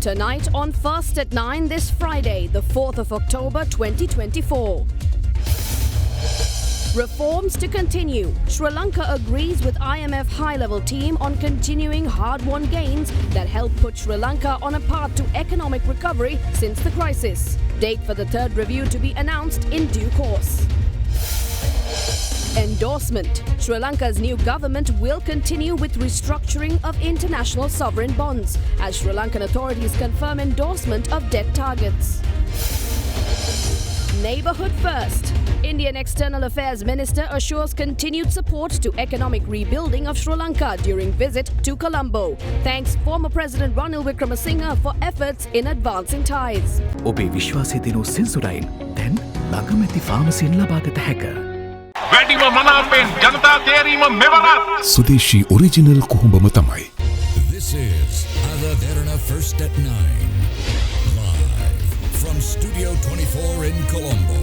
Tonight on First at 9 this Friday, the 4th of October 2024. Reforms to continue. Sri Lanka agrees with IMF high-level team on continuing hard-won gains that help put Sri Lanka on a path to economic recovery since the crisis. Date for the third review to be announced in due course. Endorsement. Sri Lanka's new government will continue with restructuring of international sovereign bonds as Sri Lankan authorities confirm endorsement of debt targets. Neighbourhood first. Indian External Affairs Minister assures continued support to economic rebuilding of Sri Lanka during visit to Colombo. Thanks former President Ranil Wickremesinghe for efforts in advancing ties. ඔබේ විශ්වාසය දෙනු සෙන්සුරයින් දැන් ළඟමැති ෆාමසියෙන් ලබාගත හැක. වැඩිම මනාපෙන් ජනතා තේරීම මෙවරත් සුදේශී original කුහුඹම තමයි. This is Derana First at 9. Live from Studio 24 in Colombo.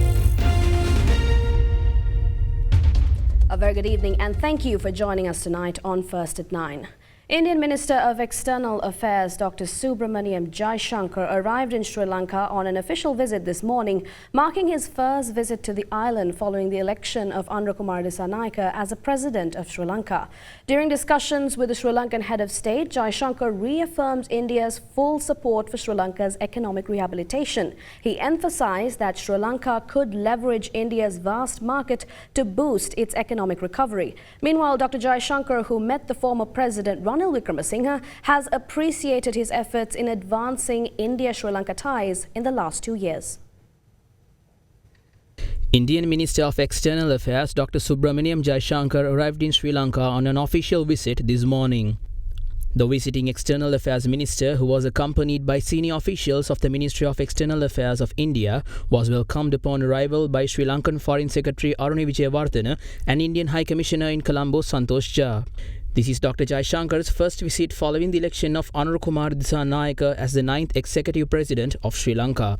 A very good evening and thank you for joining us tonight on First at 9. Indian Minister of External Affairs Dr. Subramaniam Jaishankar arrived in Sri Lanka on an official visit this morning, marking his first visit to the island following the election of Anurakumara Dissanayake as a president of Sri Lanka. During discussions with the Sri Lankan head of state, Jaishankar reaffirmed India's full support for Sri Lanka's economic rehabilitation. He emphasized that Sri Lanka could leverage India's vast market to boost its economic recovery. Meanwhile, Dr. Jaishankar, who met the former president Ranil Wickremesinghe, has appreciated his efforts in advancing India-Sri Lanka ties in the last 2 years. Indian Minister of External Affairs Dr. Subramaniam Jaishankar arrived in Sri Lanka on an official visit this morning. The visiting External Affairs Minister, who was accompanied by senior officials of the Ministry of External Affairs of India, was welcomed upon arrival by Sri Lankan Foreign Secretary Aruni Wijewardena and Indian High Commissioner in Colombo Santosh Jha. This is Dr. Jaishankar's first visit following the election of Anurakumara Dissanayake as the 9th executive president of Sri Lanka.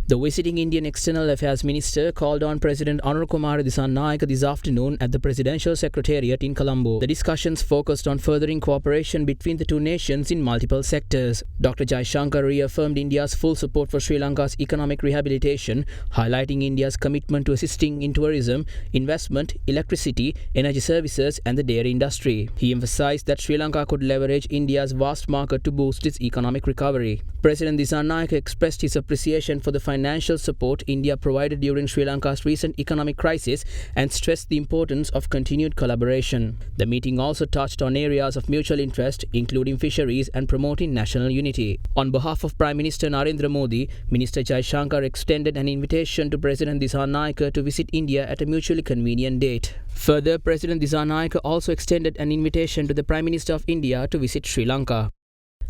The visiting Indian External Affairs Minister called on President Anurakumara Dissanayake this afternoon at the Presidential Secretariat in Colombo. The discussions focused on furthering cooperation between the two nations in multiple sectors. Dr. Jaishankar reaffirmed India's full support for Sri Lanka's economic rehabilitation, highlighting India's commitment to assisting in tourism, investment, electricity, energy services and the dairy industry. He emphasized that Sri Lanka could leverage India's vast market to boost its economic recovery. President Dissanayake expressed his appreciation for the financial support India provided during Sri Lanka's recent economic crisis and stressed the importance of continued collaboration. The meeting also touched on areas of mutual interest, including fisheries and promoting national unity. On behalf of Prime Minister Narendra Modi, Minister Jaishankar extended an invitation to President Dissanayake to visit India at a mutually convenient date. Further, President Dissanayake also extended an invitation to the Prime Minister of India to visit Sri Lanka.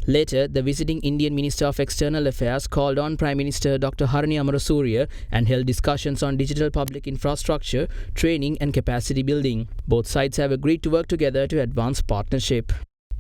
Later, the visiting Indian Minister of External Affairs called on Prime Minister Dr. Harini Amarasuriya and held discussions on digital public infrastructure, training and capacity building. Both sides have agreed to work together to advance partnership.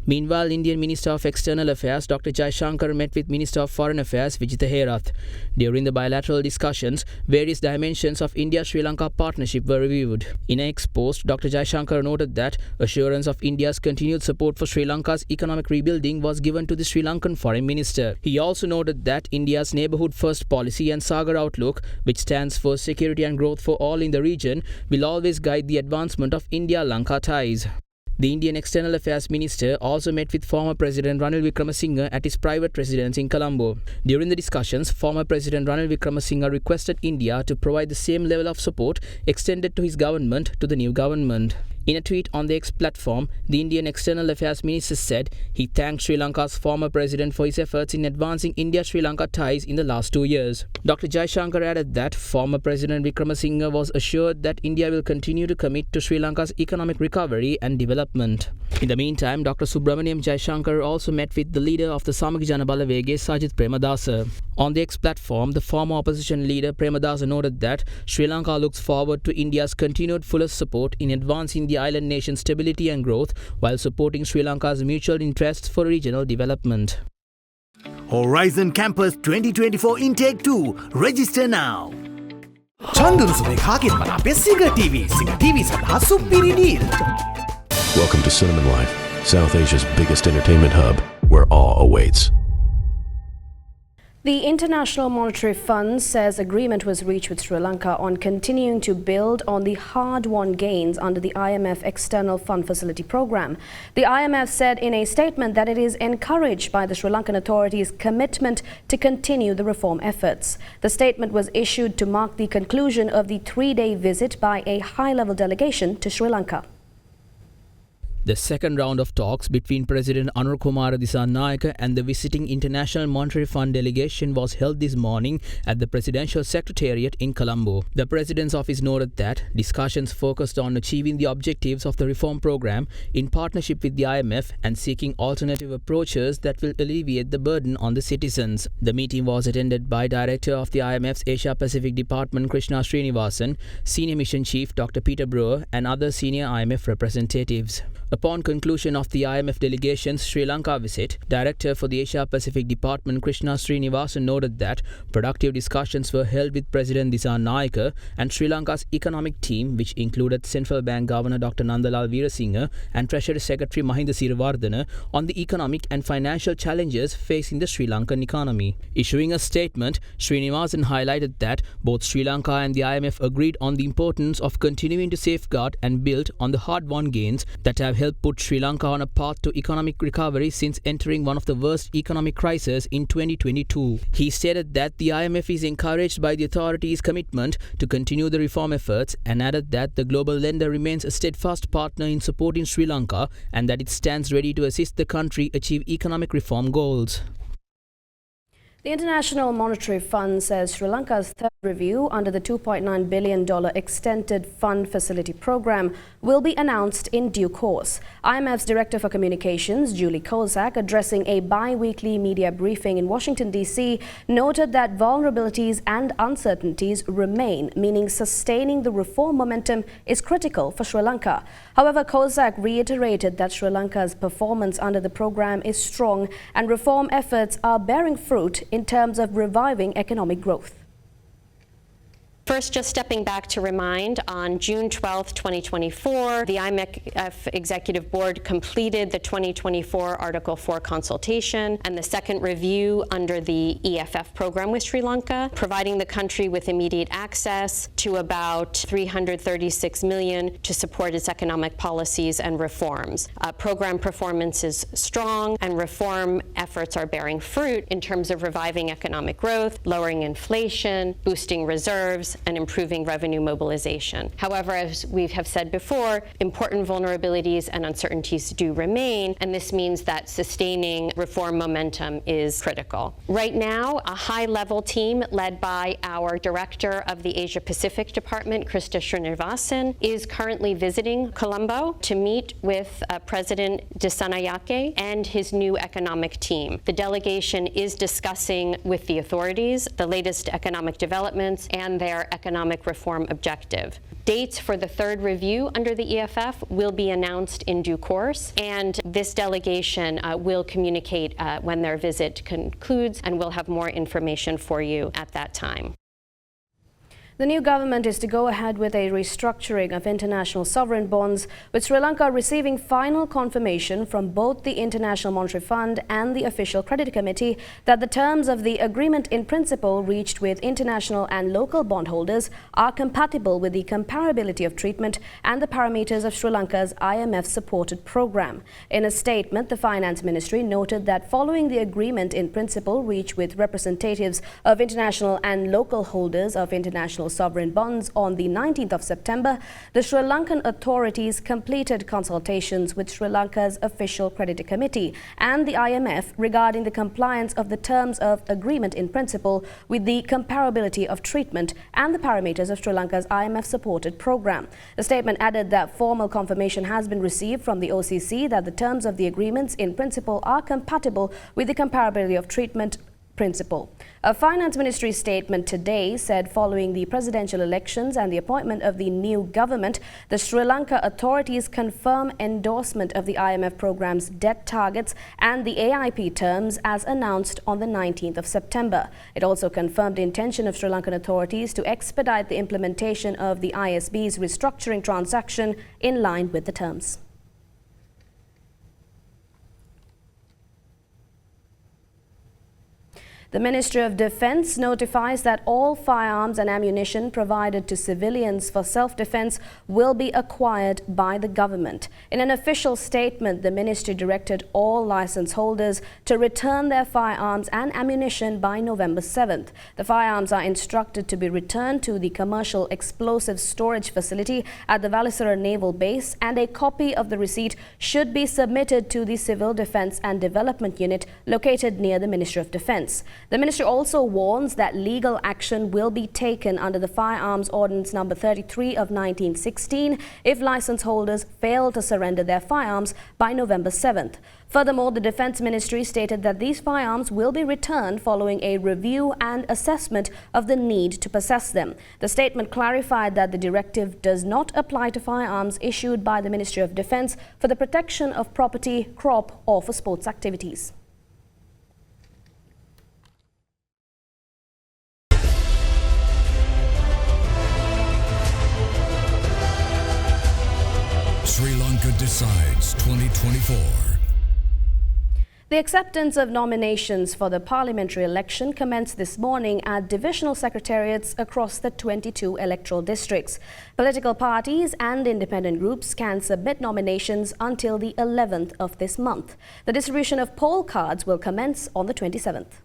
Meanwhile, Indian Minister of External Affairs Dr. Jaishankar met with Minister of Foreign Affairs Vijitha Herath. During the bilateral discussions, various dimensions of India-Sri Lanka partnership were reviewed. In an ex-post, Dr. Jaishankar noted that assurance of India's continued support for Sri Lanka's economic rebuilding was given to the Sri Lankan Foreign Minister. He also noted that India's neighbourhood first policy and Sagar outlook, which stands for security and growth for all in the region, will always guide the advancement of India-Lanka ties. The Indian External Affairs Minister also met with former President Ranil Wickremesinghe at his private residence in Colombo. During the discussions, former President Ranil Wickremesinghe requested India to provide the same level of support extended to his government to the new government. In a tweet on the X platform, the Indian External Affairs Minister said he thanked Sri Lanka's former president for his efforts in advancing India-Sri Lanka ties in the last 2 years. Dr. Jaishankar added that former President Wickremesinghe was assured that India will continue to commit to Sri Lanka's economic recovery and development. In the meantime, Dr. Subramaniam Jaishankar also met with the leader of the Samaki Jana Balawege, Sajith Premadasa. On the X platform, the former opposition leader Premadasa noted that Sri Lanka looks forward to India's continued fullest support in advancing the island nation's stability and growth while supporting Sri Lanka's mutual interests for regional development. Horizon Campus 2024 Intake 2. Register now. චන්දරුසුනේ කාගෙන් මන අපේ සිංහ TV සඳහා සුපිරි deal. Welcome to Cinnamon Life, South Asia's biggest entertainment hub, where awe awaits. The International Monetary Fund says agreement was reached with Sri Lanka on continuing to build on the hard-won gains under the IMF External Fund Facility Program. The IMF said in a statement that it is encouraged by the Sri Lankan authorities' commitment to continue the reform efforts. The statement was issued to mark the conclusion of the three-day visit by a high-level delegation to Sri Lanka. The second round of talks between President Anurukumara Dissanayake and the visiting International Monetary Fund delegation was held this morning at the Presidential Secretariat in Colombo. The President's office noted that discussions focused on achieving the objectives of the reform program in partnership with the IMF and seeking alternative approaches that will alleviate the burden on the citizens. The meeting was attended by Director of the IMF's Asia Pacific Department Krishna Srinivasan, Senior Mission Chief Dr. Peter Brewer and other senior IMF representatives. Upon conclusion of the IMF delegation's Sri Lanka visit, Director for the Asia Pacific Department Krishna Srinivasan noted that productive discussions were held with President Dissanayake and Sri Lanka's economic team, which included Central Bank Governor Dr. Nandalal Weerasinghe and Treasury Secretary Mahinda Siravardana on the economic and financial challenges facing the Sri Lankan economy. Issuing a statement, Srinivasan highlighted that both Sri Lanka and the IMF agreed on the importance of continuing to safeguard and build on the hard-won gains that have helped put Sri Lanka on a path to economic recovery since entering one of the worst economic crises in 2022. He stated that the IMF is encouraged by the authorities' commitment to continue the reform efforts and added that the global lender remains a steadfast partner in supporting Sri Lanka and that it stands ready to assist the country achieve economic reform goals. The International Monetary Fund says Sri Lanka's third review under the $2.9 billion Extended Fund Facility Program will be announced in due course. IMF's Director for Communications, Julie Kozak, addressing a bi-weekly media briefing in Washington, D.C., noted that vulnerabilities and uncertainties remain, meaning sustaining the reform momentum is critical for Sri Lanka. However, Kozak reiterated that Sri Lanka's performance under the program is strong and reform efforts are bearing fruit in terms of reviving economic growth. First, just stepping back to remind, on June 12, 2024, the IMF Executive Board completed the 2024 Article 4 consultation and the second review under the EFF program with Sri Lanka, providing the country with immediate access to about $336 million to support its economic policies and reforms. Program performance is strong and reform efforts are bearing fruit in terms of reviving economic growth, lowering inflation, boosting reserves, and improving revenue mobilization. However, as we have said before, important vulnerabilities and uncertainties do remain, and this means that sustaining reform momentum is critical. Right now, a high-level team led by our Director of the Asia Pacific Department, Krishna Srinivasan, is currently visiting Colombo to meet with President Dissanayake and his new economic team. The delegation is discussing with the authorities the latest economic developments and their economic reform objective. Dates for the third review under the EFF will be announced in due course, and this delegation will communicate when their visit concludes, and we'll have more information for you at that time. The new government is to go ahead with a restructuring of international sovereign bonds, with Sri Lanka receiving final confirmation from both the International Monetary Fund and the Official Credit Committee that the terms of the agreement in principle reached with international and local bondholders are compatible with the comparability of treatment and the parameters of Sri Lanka's IMF-supported program. In a statement, the Finance Ministry noted that following the agreement in principle reached with representatives of international and local holders of international sovereign bonds on the 19th of September, the Sri Lankan authorities completed consultations with Sri Lanka's Official Credit Committee and the IMF regarding the compliance of the terms of agreement in principle with the comparability of treatment and the parameters of Sri Lanka's IMF-supported program. The statement added that formal confirmation has been received from the OCC that the terms of the agreements in principle are compatible with the comparability of treatment principle. A Finance Ministry statement today said following the presidential elections and the appointment of the new government, the Sri Lanka authorities confirm endorsement of the IMF program's debt targets and the AIP terms as announced on the 19th of September. It also confirmed the intention of Sri Lankan authorities to expedite the implementation of the ISB's restructuring transaction in line with the terms. The Ministry of Defence notifies that all firearms and ammunition provided to civilians for self-defence will be acquired by the government. In an official statement, the ministry directed all licence holders to return their firearms and ammunition by November 7th. The firearms are instructed to be returned to the Commercial Explosive Storage Facility at the Valisara Naval Base, and a copy of the receipt should be submitted to the Civil Defence and Development Unit located near the Ministry of Defence. The ministry also warns that legal action will be taken under the Firearms Ordinance number 33 of 1916 if licence holders fail to surrender their firearms by November 7th. Furthermore, the Defence Ministry stated that these firearms will be returned following a review and assessment of the need to possess them. The statement clarified that the directive does not apply to firearms issued by the Ministry of Defence for the protection of property, crop or for sports activities. Sri Lanka Decides 2024. The acceptance of nominations for the parliamentary election commenced this morning at divisional secretariats across the 22 electoral districts. Political parties and independent groups can submit nominations until the 11th of this month. The distribution of poll cards will commence on the 27th.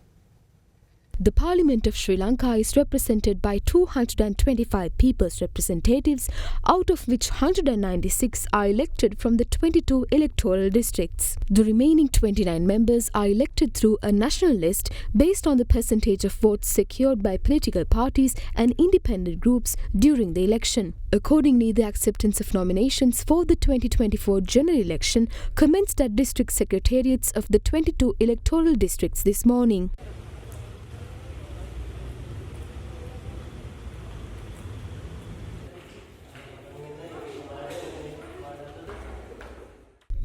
The Parliament of Sri Lanka is represented by 225 people's representatives, out of which 196 are elected from the 22 electoral districts. The remaining 29 members are elected through a national list based on the percentage of votes secured by political parties and independent groups during the election. Accordingly, the acceptance of nominations for the 2024 general election commenced at district secretariats of the 22 electoral districts this morning.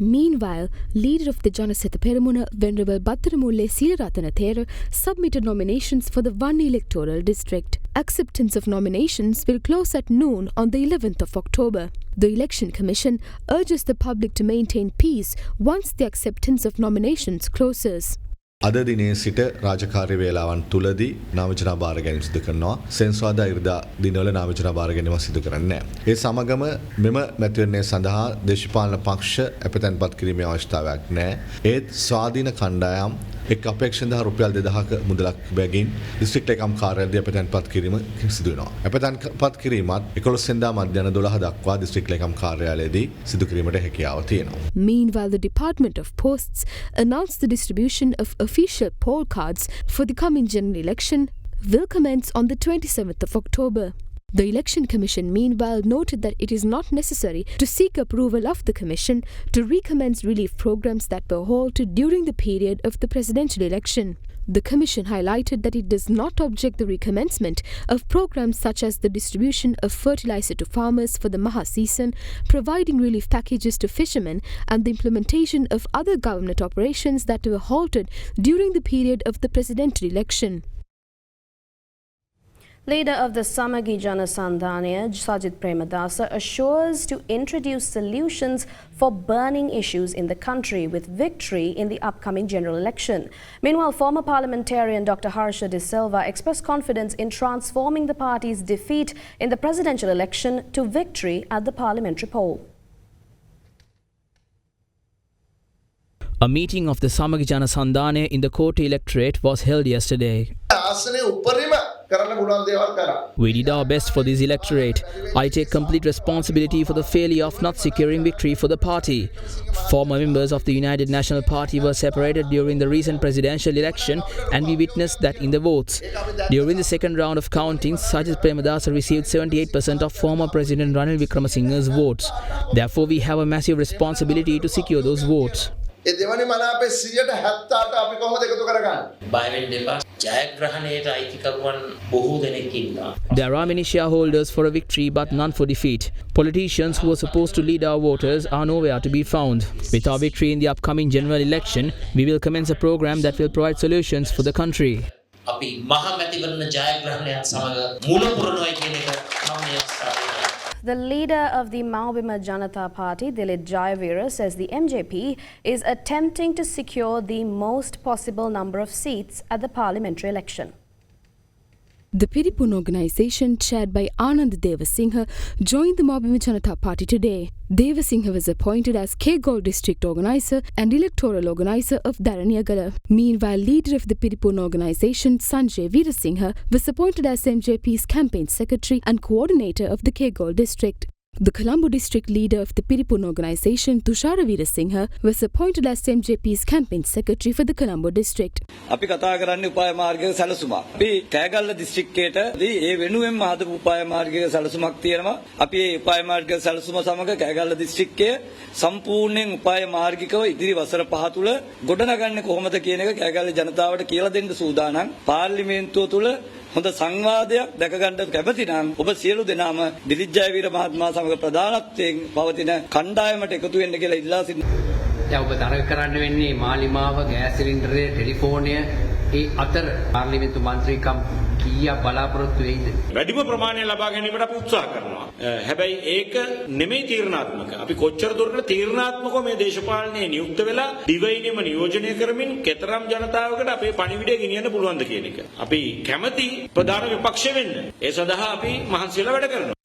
Meanwhile, leader of the Janasatha Peramuna, Venerable Battaramulle Seerathana Thera, submitted nominations for the one electoral district. Acceptance of nominations will close at noon on the 11th of October. The Election Commission urges the public to maintain peace once the acceptance of nominations closes. අද දිනේ සිට රාජකාරී වේලාවන් තුලදී නාමචනා බාර ගැනීම සිදු කරනවා. සෙන්සුරාදා ඉරිදා දිනවල නාමචනා බාර ගැනීම සිදු කරන්නේ නැහැ. ඒ සමගම මෙම මැතිවරණය සඳහා දේශපාලන පක්ෂ අපතන්පත් කිරීමේ අවශ්‍යතාවයක් නැහැ. ඒත් ස්වාධීන කණ්ඩායම් එක් අපේක්ෂණ රුපියල් 2000ක මුදලක් බැගින් දිස්ත්‍රික් ලේකම් කාර්යාලයේදී අපතන්පත් කිරීම සිදු වෙනවා. අපතන්පත් කිරීමත් 11 වෙනිදා මධ්‍යන 12 දක්වා දිස්ත්‍රික් ලේකම් කාර්යාලයේදී සිදු කිරීමට හැකියාව තියෙනවා. Meanwhile, the Department of Posts announced the distribution of official poll cards for the coming general election will commence on the 27th of October. The Election Commission, meanwhile, noted that it is not necessary to seek approval of the Commission to recommence relief programs that were halted during the period of the presidential election. The Commission highlighted that it does not object the recommencement of programs such as the distribution of fertilizer to farmers for the Maha season, providing relief packages to fishermen, and the implementation of other government operations that were halted during the period of the presidential election. Leader of the Samagi Jana Sandhaniya, Sajid Premadasa, assures to introduce solutions for burning issues in the country with victory in the upcoming general election. Meanwhile, former parliamentarian Dr. Harsha De Silva expressed confidence in transforming the party's defeat in the presidential election to victory at the parliamentary poll. A meeting of the Samagi Jana Sandhaniya in the Kota electorate was held yesterday. We did our best for this electorate. I take complete responsibility for the failure of not securing victory for the party. Former members of the United National Party were separated during the recent presidential election, and we witnessed that in the votes. During the second round of counting, Sajid Premadasa received 78% of former President Ranil Wickremesinghe's votes. Therefore, we have a massive responsibility to secure those votes. There are many shareholders for a victory but none for defeat. Politicians who are supposed to lead our voters are nowhere to be found. With our victory in the upcoming general election, we will commence a program that will provide solutions for the country. The leader of the Maubima Janata Party, Dilip Jayavira, says the MJP is attempting to secure the most possible number of seats at the parliamentary election. The Piripun organisation, chaired by Anand Devasinghe, joined the Maubima Janata Party today. Devasinghe was appointed as Kegol district organiser and electoral organiser of Derana. Meanwhile, leader of the Piripun organisation, Sanjay Veerasinghe, was appointed as MJP's campaign secretary and coordinator of the Kegol district. The Colombo district leader of the Piripun organisation, Tushara Veerasinghe, was appointed as MJP's campaign secretary for the Colombo district. අපි කතා කරන්නේ උපාය මාර්ගයේ සැලසුමක්. අපි කෑගල්ල දිස්ත්‍රික්කයේදී ඒ වෙනුවෙන්ම හදපු උපාය මාර්ගයේ සැලසුමක් තියෙනවා. අපි මේ උපාය මාර්ගයේ සැලසුම සමග කෑගල්ල දිස්ත්‍රික්කය සම්පූර්ණයෙන් උපාය මාර්ගිකව ඉදිරි වසර 5 තුල ගොඩනගන්නේ කොහොමද කියන එක කෑගල්ල ජනතාවට කියලා දෙන්න සූදානම්. පාර්ලිමේන්තුව තුල හොඳ සංවාදයක් දැක ගන්න කැමති නම් ඔබ සියලු දෙනාම දිලිත් ජයවීර මහත්මයා සමග ප්‍රධානත්වයෙන් පවතින කණ්ඩායමට එකතු වෙන්න කියලා ඉල්ලා සිටිනවා. දැන් ඔබ තරඟ කරන්න වෙන්නේ මාලිමාව ගෑස් සිලින්ඩරය ටෙලිෆෝනය ඒ අතර පාර්ලිමේන්තු මන්ත්‍රීකම් කීයක් බලාපොරොත්තු වෙයිද? වැඩිම ප්‍රමාණය ලබා ගැනීමට අපි උත්සාහ කරනවා. හැබැයි ඒක නෙමෙයි තීරණාත්මක. අපි කොච්චර දුරට තීරණාත්මකව මේ දේශපාලනයේ නියුක්ත වෙලා දිවයිනෙම නියෝජනය කරමින් කතරම් ජනතාවකට අපේ පණිවිඩය ගෙනියන්න පුළුවන්ද කියන එක. අපි කැමැති ප්‍රධාන විපක්ෂ වෙන්න. ඒ සඳහා අපි මහන්සි වෙලා වැඩ කරනවා.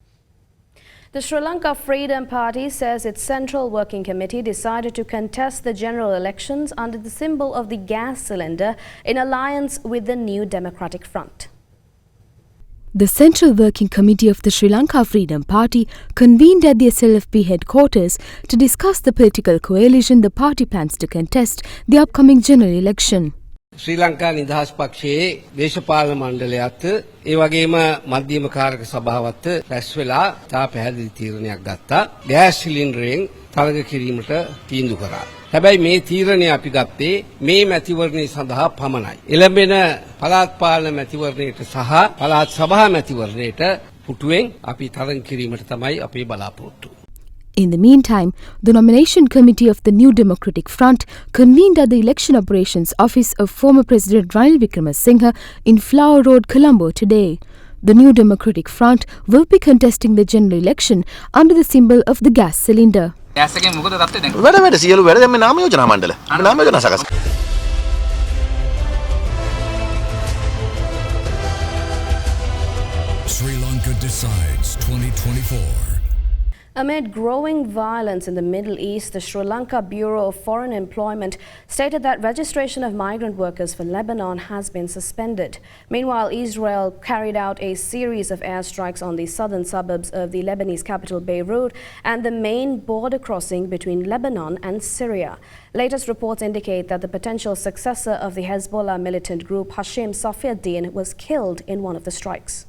The Sri Lanka Freedom Party says its Central Working Committee decided to contest the general elections under the symbol of the gas cylinder in alliance with the New Democratic Front. The Central Working Committee of the Sri Lanka Freedom Party convened at the SLFP headquarters to discuss the political coalition the party plans to contest the upcoming general election. ශ්‍රී ලංකා නිදහස් පක්ෂයේ දේශපාලන මණ්ඩලයත් ඒ වගේම මධ්‍යම කාරක සභාවත් රැස් වෙලා තා පැහැදිලි තීරණයක් ගත්තා. ගෑස් සිලින්ඩරයෙන් තරඟ කිරීමට තීන්දුව කරා. හැබැයි මේ තීරණය අපි ගත්තේ මේ මැතිවරණය සඳහා පමණයි. එළඹෙන පළාත් පාලන මැතිවරණයට සහ පළාත් සභා මැතිවරණයට පුටුවෙන් අපි තරඟ කිරීමට තමයි අපේ බලාපොරොත්තුව. In the meantime, the nomination committee of the New Democratic Front convened at the Election Operations Office of former President Ranil Wickremesinghe in Flower Road, Colombo today. The New Democratic Front will be contesting the general election under the symbol of the gas cylinder. Sri Lanka Decides 2024. Amid growing violence in the Middle East, the Sri Lanka Bureau of Foreign Employment stated that registration of migrant workers for Lebanon has been suspended. Meanwhile, Israel carried out a series of airstrikes on the southern suburbs of the Lebanese capital Beirut and the main border crossing between Lebanon and Syria. Latest reports indicate that the potential successor of the Hezbollah militant group Hashim Safieddin was killed in one of the strikes.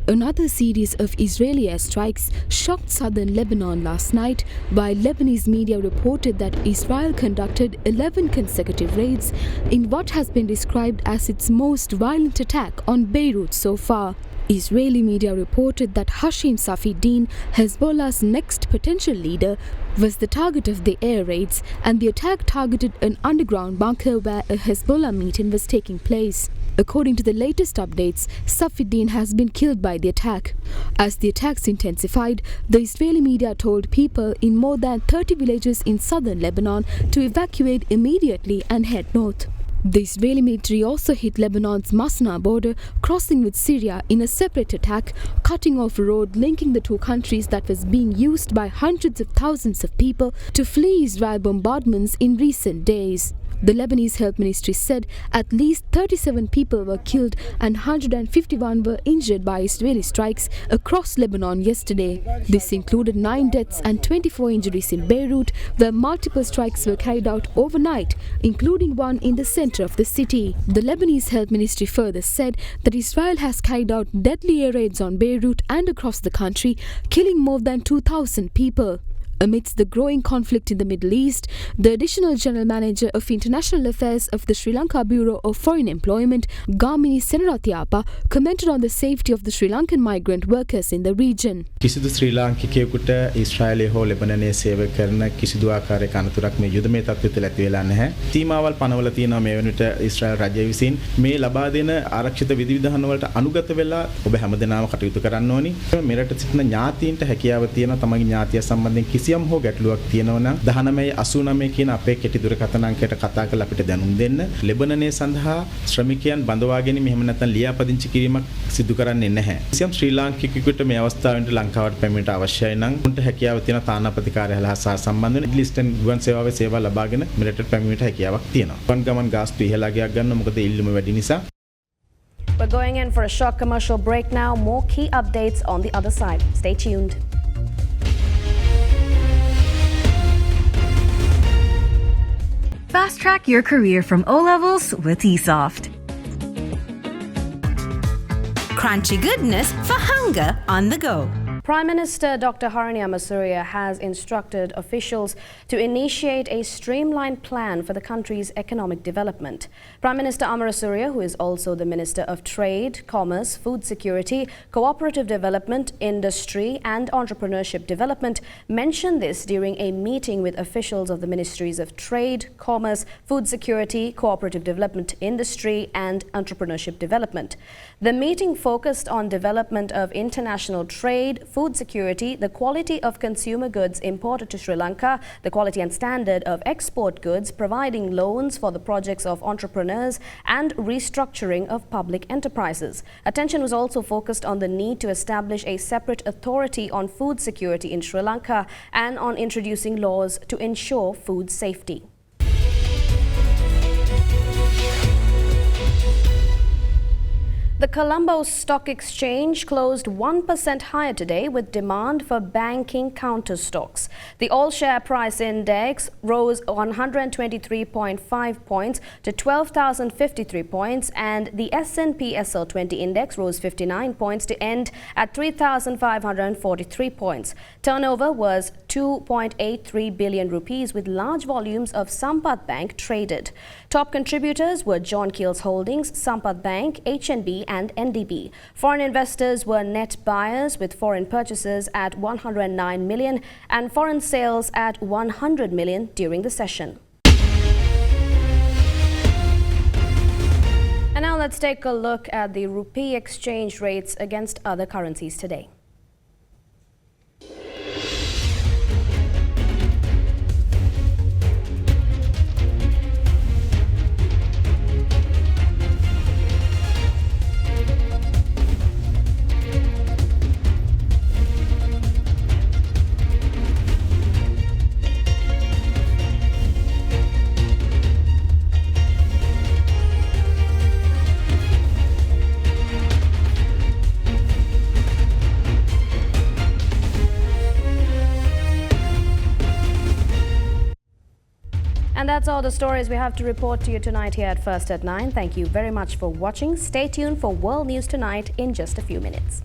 Another series of Israeli airstrikes shocked southern Lebanon last night, while Lebanese media reported that Israel conducted 11 consecutive raids in what has been described as its most violent attack on Beirut so far. Israeli media reported that Hashim Safieddin, Hezbollah's next potential leader, was the target of the air raids, and the attack targeted an underground bunker where a Hezbollah meeting was taking place. According to the latest updates, Safieddin has been killed by the attack. As the attacks intensified, the Israeli media told people in more than 30 villages in southern Lebanon to evacuate immediately and head north. The Israeli military also hit Lebanon's Masna border, crossing with Syria in a separate attack, cutting off a road linking the two countries that was being used by hundreds of thousands of people to flee Israel bombardments in recent days. The Lebanese Health Ministry said at least 37 people were killed and 151 were injured by Israeli strikes across Lebanon yesterday. This included 9 deaths and 24 injuries in Beirut, where multiple strikes were carried out overnight, including one in the center of the city. The Lebanese Health Ministry further said that Israel has carried out deadly air raids on Beirut and across the country, killing more than 2,000 people. Amidst the growing conflict in the Middle East, the Additional General Manager of International Affairs of the Sri Lanka Bureau of Foreign Employment, Gamini Senaratyapa, commented on the safety of the Sri Lankan migrant workers in the region. කිසිදු ශ්‍රී ලාංකිකයෙකුට ඊශ්‍රායලයේ හෝ ලෙබනනයේ සේවය කරන කිසිදු ආකාරයක අනතුරක් මේ යුදමය තත්ත්වයට ඇති වෙලා නැහැ. සීමාවල් පනවලා තියෙනවා මේ වෙනට ඊශ්‍රායල් රජය විසින් මේ ලබා දෙන ආරක්ෂිත විධිවිධාන වලට අනුගත වෙලා ඔබ හැමදෙනාම කටයුතු කරන්න ඕනි. මෙරට සිටින ඥාතීන්ට හැකියාව තියෙනවා තමන්ගේ ඥාතිය සම්බන්ධයෙන් කිසියම් හෝ ගැටලුවක් තියෙනවා නම් 1989 කියන අපේ කෙටි දුරකථන අංකයට කතා කරලා අපිට දැනුම් දෙන්න. ලෙබනනයේ සඳහා ශ්‍රමිකයන් බඳවා ගැනීම එහෙම නැත්නම් ලියාපදිංචි කිරීමක් සිදු කරන්නේ නැහැ. කිසියම් ශ්‍රී ලාංකිකයෙකුට මේ අවස්ථාවෙන් ලංකාවට පැමිණීමට අවශ්‍යයි නම් උන්ට හැකියාව තියෙන තානාපති කාර්යාලය සහ සම්බන්ධ වෙන ලිස්ටන් ගුවන් සේවාවේ සේවා ලබාගෙන මෙරට පැමිණීමට හැකියාවක් තියෙනවා. වන් ගමන් ගාස්තු ඉහළා ගන්න මොකද ඉල්ලුම වැඩි නිසා. We're going in for a short commercial break now. More key updates on the other side. Stay tuned. Fast track your career from O-levels with eSoft. Crunchy goodness for hunger on the go. Prime Minister Dr. Harini Amasuria has instructed officials to initiate a streamlined plan for the country's economic development. Prime Minister Amarasuriya, who is also the Minister of Trade, Commerce, Food Security, Cooperative Development, Industry and Entrepreneurship Development, mentioned this during a meeting with officials of the Ministries of Trade, Commerce, Food Security, Cooperative Development, Industry and Entrepreneurship Development. The meeting focused on development of international trade, food security, the quality of consumer goods imported to Sri Lanka, the quality and standard of export goods, providing loans for the projects of entrepreneurs and restructuring of public enterprises. Attention was also focused on the need to establish a separate authority on food security in Sri Lanka and on introducing laws to ensure food safety. The Colombo Stock Exchange closed 1% higher today with demand for banking counter stocks. The all-share price index rose 123.5 points to 12,053 points and the S&P SL20 index rose 59 points to end at 3,543 points. Turnover was 2.83 billion rupees with large volumes of Sampath Bank traded. Top contributors were John Keel's Holdings, Sampath Bank, HNB and NDB. Foreign investors were net buyers with foreign purchases at 109 million and foreign sales at 100 million during the session. And now let's take a look at the rupee exchange rates against other currencies today. And that's all the stories we have to report to you tonight here at First at 9. Thank you very much for watching. Stay tuned for World News Tonight in just a few minutes.